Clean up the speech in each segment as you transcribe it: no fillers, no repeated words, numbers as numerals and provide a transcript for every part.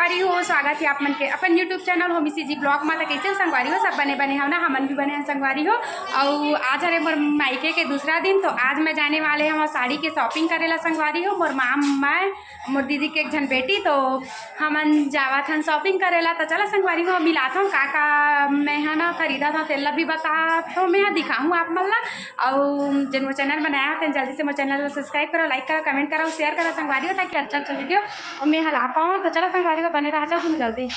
संगवारी हो, स्वागत है आप मन के अपन यूट्यूब चैनल होमी सी जी ब्लॉग में। तो कैसे संगवारी हो, सब बने बने हो ना, हमन भी बने हैं संगवारी हो। और आज हरे मोर मायके के दूसरा दिन, तो आज मैं जाने वाले हम साड़ी के शॉपिंग करेला संगवारी हो। मोर माम मैं मोर दीदी के एक जन बेटी, तो हमन जावत हन शॉपिंग करेला। तो चला संगवारी हो मिलात हूँ का मैं है ना खरीदा था, तेला भी बता तो मैं दिखाऊँ आप मन ला। और जिन वो चैनल बनाया तो जल्दी से मोर चैनल को सब्सक्राइब करो, लाइक करो, कमेंट करो, शेयर करो संगवारी हो, ताकि अच्छा वीडियो और मैं हला पाऊँ। तो चलो संगवारी को बने रहा तुम जल्दी।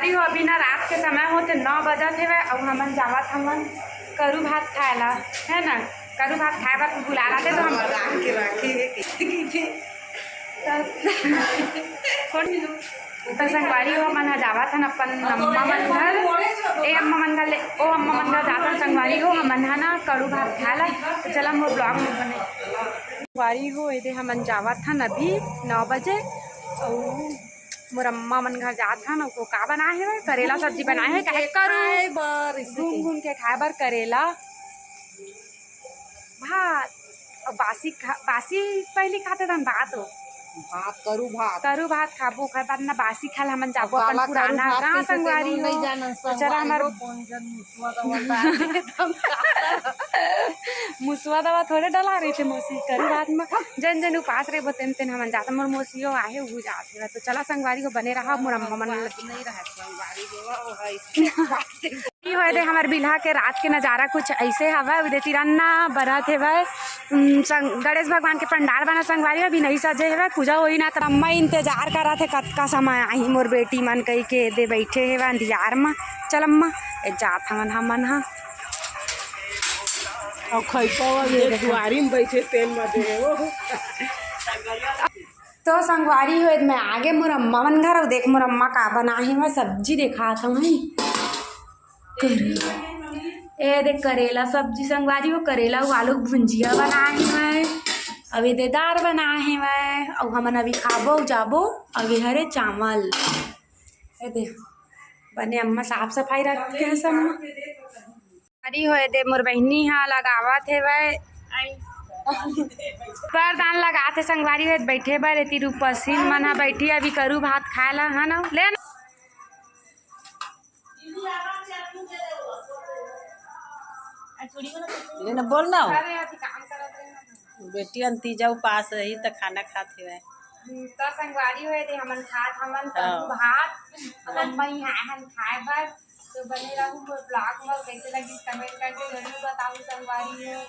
हो अभी ना रात के समय होते 9 बजत है और हमन जावत हमन करू भात खाएला है ना। करू भात खाए बार बुला रहा थे तो हम तो संगवारी हो मन जावत हन अपन अम्मा मन घर, ए अम्मा मन घर ओ अम्मा मन घर जाता संगवारी हो हमन है ना करू भात खाएला। तो चला मोर ब्लॉग में बने संगवारी हो ये हमन जावत हन अभी 9 बजे। और मोर अम्मा मन घर जात हन को का बनाए है, करेला सब्जी बनाए है, काहे करू घूम घूम के खाए बर करेला भात। और बासी पहले खाते थे भात हो भात करू भात खाबो खाए बाद ना बासी खाल हमन जाबो अपन पुराना गाँव संगवारी हो। चला हमार मुसवा दवा थोड़े डला रही थे मौसी करू भात में जन जन उपास रहे बतेन तेन हमन जाता मोर मौसियो आहे वो जाते। तो चला संगवारी को बने रहा मोर अम्मा मन नहीं रहा संगवारी हो दे हमार बिल्हा के रात के नज़ारा कुछ ऐसे हवा उदय तिरन्ना बरत है। गणेश भगवान के पंडाल बना संगवारी अभी नहीं सजे है, पूजा होई ना। तो अम्मा इंतजार करा थे कतका समय आई मोर बेटी मन कही के दे बैठे है अंधियार में। चल अम्मा जात हमन हाँ तो संगवारी हो मैं आगे मोर अम्मा मन घर और देख मोर अम्मा का बना है मैं सब्जी देखा था वही ए देख करेला सब्जी संगवारी हो, करेला आलू भुंजिया बनाए हैं, अभी दे दार बनाए हैं मैं। और हमन अभी खाबो जाबो अभी हरे चावल ए दे बने अम्मा साफ सफाई रखे हैं सब। अरे हो दे मोर बहनी हाँ लगावत है वह बरदान लगाते संगवारी हो बैठे बर एती रूपसीन मन हा बैठी अभी करू भात खाए ला है ना ले ना बोल ना बेटी अंतीजा उपास रही तो खाना खाते हुए तो संगवारी हुए थे हमन खात हमन करू भात लम्बा ही हन खाए बर तो बने रहूं ब्लॉग में कैसे लगी कमेंट करके जरूर बताऊं संगवारी हो।